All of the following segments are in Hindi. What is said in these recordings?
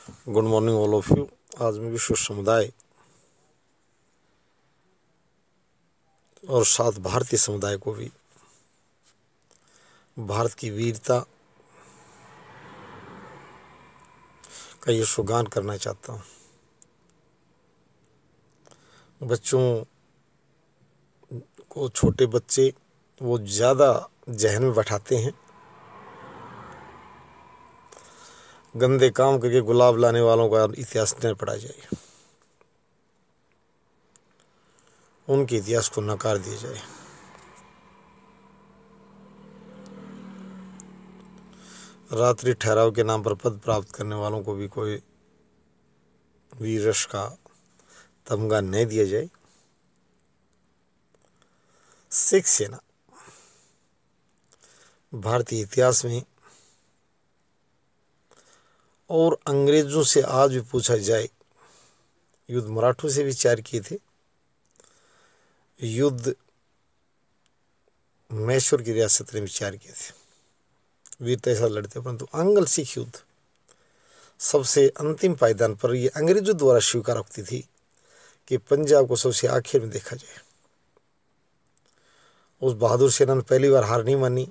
Good morning all of you. आज मैं विश्व समुदाय और साथ भारतीय समुदाय को भी भारत की वीरता का यशोगान करना चाहता हूँ। बच्चों को, छोटे बच्चे वो ज़्यादा जहन में बैठाते हैं, गंदे काम करके गुलाब लाने वालों का इतिहास न पढ़ा जाए, उनके इतिहास को नकार दिया जाए। रात्रि ठहराव के नाम पर पद प्राप्त करने वालों को भी कोई वीर यश का तमगा नहीं दिया जाए। सिख सेना भारतीय इतिहास में और अंग्रेजों से आज भी पूछा जाए, युद्ध मराठों से विचार किए थे, युद्ध मैसूर की रियासत ने विचार किए थे, वीरता ऐसा लड़ते, परंतु आंग्ल सिख युद्ध सबसे अंतिम पायदान पर यह अंग्रेजों द्वारा स्वीकार होती थी कि पंजाब को सबसे आखिर में देखा जाए। उस बहादुर सेना ने पहली बार हार नहीं मानी।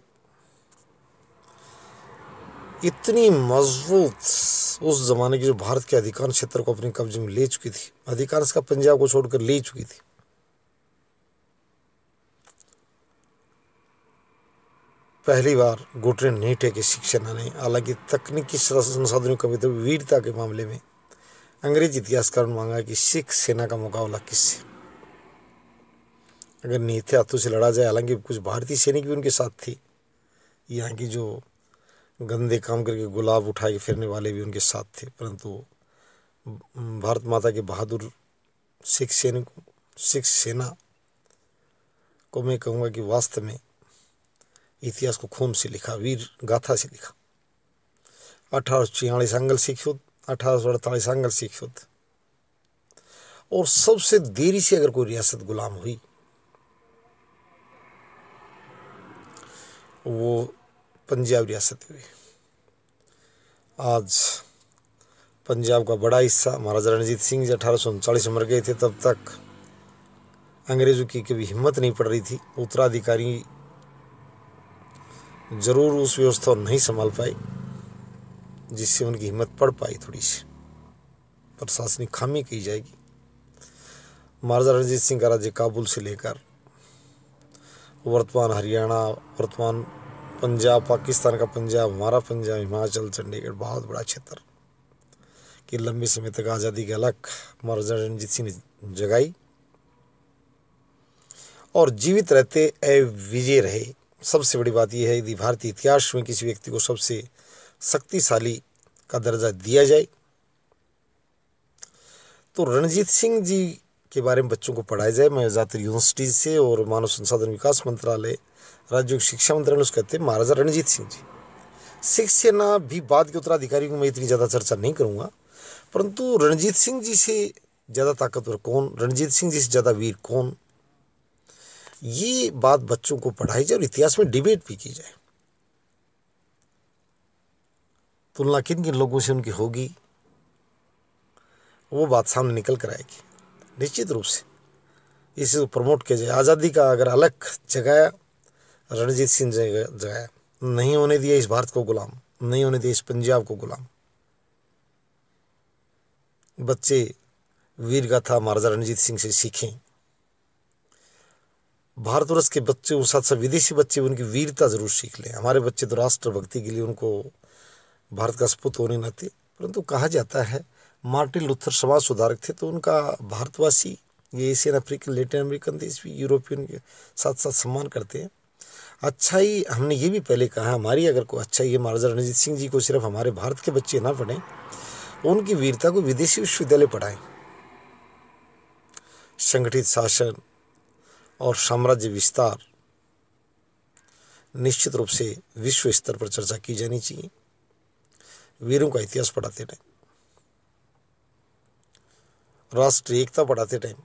इतनी मजबूत उस जमाने की जो भारत के अधिकांश क्षेत्र को अपने कब्जे में ले चुकी थी, अधिकांश का पंजाब को छोड़कर ले चुकी थी। पहली बार घुटने नहीं टेके सिख सेना ने। हालांकि तकनीकी संसाधनों की कमी तो वीरता के मामले में अंग्रेज इतिहासकार ने मांगा कि सिख सेना का मुकाबला किससे, अगर नीचे हाथों से लड़ा जाए। हालांकि कुछ भारतीय सैनिक भी उनके साथ थे, यहाँ की जो गंदे काम करके गुलाब उठा के फिरने वाले भी उनके साथ थे, परंतु भारत माता के बहादुर सिख सेना को मैं कहूँगा कि वास्तव में इतिहास को खून से लिखा, वीर गाथा से लिखा। 1846 आंग्ल सिख युद्ध, 1848 आंग्ल सिख युद्ध, और सबसे देरी से अगर कोई रियासत गुलाम हुई वो पंजाब रियासत हुई। आज पंजाब का बड़ा हिस्सा महाराजा रणजीत सिंह जी 1839 में मर गए थे, तब तक अंग्रेजों की कभी हिम्मत नहीं पड़ रही थी। उत्तराधिकारी जरूर उस व्यवस्था नहीं संभाल पाए जिससे उनकी हिम्मत पड़ पाई। थोड़ी सी प्रशासनिक खामी की जाएगी। महाराजा रणजीत सिंह का राज्य काबुल से लेकर वर्तमान हरियाणा, वर्तमान पंजाब, पाकिस्तान का पंजाब, हमारा पंजाब, हिमाचल, चंडीगढ़, बहुत बड़ा क्षेत्र कि लंबे समय तक आज़ादी के अलग महाराजा रणजीत सिंह ने जगाई और जीवित रहते विजय रहे। सबसे बड़ी बात यह है, यदि भारतीय इतिहास में किसी व्यक्ति को सबसे शक्तिशाली का दर्जा दिया जाए तो रणजीत सिंह जी के बारे में बच्चों को पढ़ाया जाए। मैं ज़्यादातर यूनिवर्सिटीज से और मानव संसाधन विकास मंत्रालय, राज्य शिक्षा मंत्रालय उसको कहते हैं महाराजा रणजीत सिंह जी। सिख सेना भी बाद के उत्तराधिकारियों में इतनी ज़्यादा चर्चा नहीं करूँगा, परंतु रणजीत सिंह जी से ज़्यादा ताकतवर कौन, रणजीत सिंह जी से ज़्यादा वीर कौन, ये बात बच्चों को पढ़ाई जाए और इतिहास में डिबेट भी की जाए। तुलना किन किन लोगों से उनकी होगी वो बात सामने निकल कर आएगी। निश्चित रूप से इसे प्रमोट किया जाए। आज़ादी का अगर अलग जगाया, रणजीत सिंह जगाया, नहीं होने दिया इस भारत को गुलाम, नहीं होने दिया इस पंजाब को गुलाम। बच्चे वीर गाथा महाराजा रणजीत सिंह से सीखें। भारतवर्ष के बच्चे और साथ साथ विदेशी बच्चे उनकी वीरता जरूर सीख लें। हमारे बच्चे तो राष्ट्रभक्ति के लिए उनको भारत का सपूत होने न थे, परंतु कहा जाता है मार्टिन लूथर समाज सुधारक थे, तो उनका भारतवासी, ये एशियन, अफ्रीकन, लैटिन अमेरिकन देश भी यूरोपियन के साथ साथ सम्मान करते हैं। अच्छाई हमने ये भी पहले कहा, हमारी अगर कोई अच्छाई है, महाराजा रणजीत सिंह जी को सिर्फ हमारे भारत के बच्चे ना पढ़ें, उनकी वीरता को विदेशी विश्वविद्यालय पढ़ाएं। संगठित शासन और साम्राज्य विस्तार निश्चित रूप से विश्व स्तर पर चर्चा की जानी चाहिए। वीरों का इतिहास पढ़ाते टाइम, राष्ट्रीय एकता पढ़ाते टाइम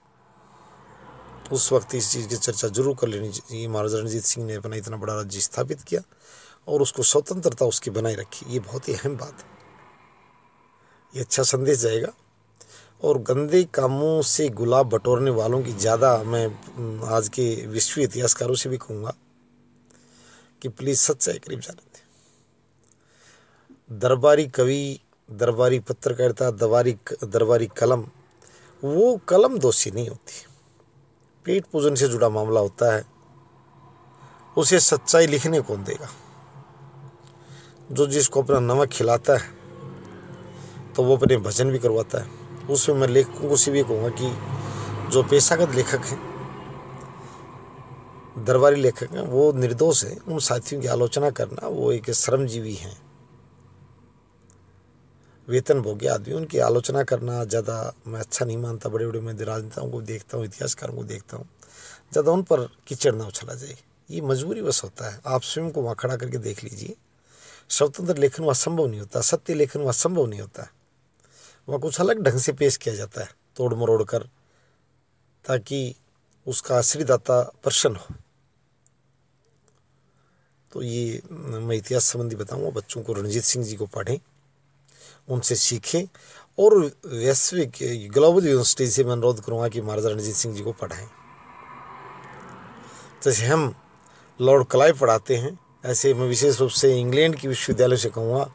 उस वक्त इस चीज़ की चर्चा जरूर कर लेनी चाहिए। महाराजा रणजीत सिंह ने अपना इतना बड़ा राज्य स्थापित किया और उसको स्वतंत्रता उसकी बनाए रखी, ये बहुत ही अहम बात है। ये अच्छा संदेश जाएगा। और गंदे कामों से गुलाब बटोरने वालों की ज़्यादा मैं आज के विश्व इतिहासकारों से भी कहूँगा कि प्लीज़ सच्चाई करीब जाने दें। दरबारी कवि, दरबारी पत्रकारिता, दरबारी कलम, वो कलम दोषी नहीं होती। पेट पूजन से जुड़ा मामला होता है, उसे सच्चाई लिखने कौन देगा। जो जिसको अपना नमक खिलाता है तो वो अपने भजन भी करवाता है। उसमें मैं लेखकों को से भी कहूँगा कि जो पेशागत लेखक हैं, दरबारी लेखक हैं, वो निर्दोष हैं। उन साथियों की आलोचना करना, वो एक श्रमजीवी हैं, वेतन भोगी आदमी, उनकी आलोचना करना ज़्यादा मैं अच्छा नहीं मानता। बड़े बड़े मैं राजनेताओं को देखता हूँ, इतिहासकारों को देखता हूँ, ज़्यादा उन पर कीचड़ ना उछला जाए। ये मजबूरी बस होता है। आप स्वयं को वहाँ खड़ा करके देख लीजिए, स्वतंत्र लेखन वहाँ संभव नहीं होता, सत्य लेखन वहाँ संभव नहीं होता। वहाँ कुछ अलग ढंग से पेश किया जाता है, तोड़ मरोड़ कर, ताकि उसका आश्रितदाता प्रसन्न हो। तो ये मैं इतिहास संबंधी बताऊँगा। बच्चों को रणजीत सिंह जी को पढ़ें, उनसे सीखें, और वैश्विक ग्लोबल यूनिवर्सिटी से मैं अनुरोध करूँगा कि महाराजा रणजीत सिंह जी को पढ़ाएं। जैसे हम लॉर्ड क्लाइव पढ़ाते हैं, ऐसे मैं विशेष रूप से इंग्लैंड की विश्वविद्यालय से कहूँगा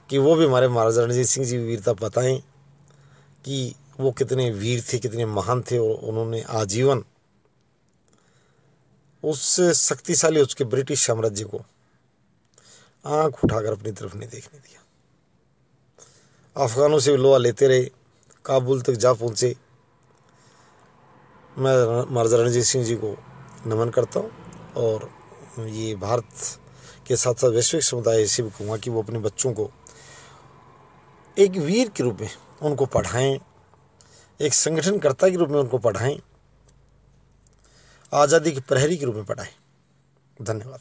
कि वो भी हमारे महाराजा रणजीत सिंह जी की वीरता बताएं कि वो कितने वीर थे, कितने महान थे, और उन्होंने आजीवन उस शक्तिशाली उसके ब्रिटिश साम्राज्य को आंख उठाकर अपनी तरफ नहीं देखने दिया। अफगानों से लोहा लेते रहे, काबुल तक जा पहुँचे। मैं महाराजा रणजीत सिंह जी को नमन करता हूँ, और ये भारत के साथ साथ वैश्विक समुदाय से भी कहूँगा कि वो अपने बच्चों को एक वीर के रूप में उनको पढ़ाएं, एक संगठनकर्ता के रूप में उनको पढ़ाएं, आज़ादी के प्रहरी के रूप में पढ़ाएं। धन्यवाद।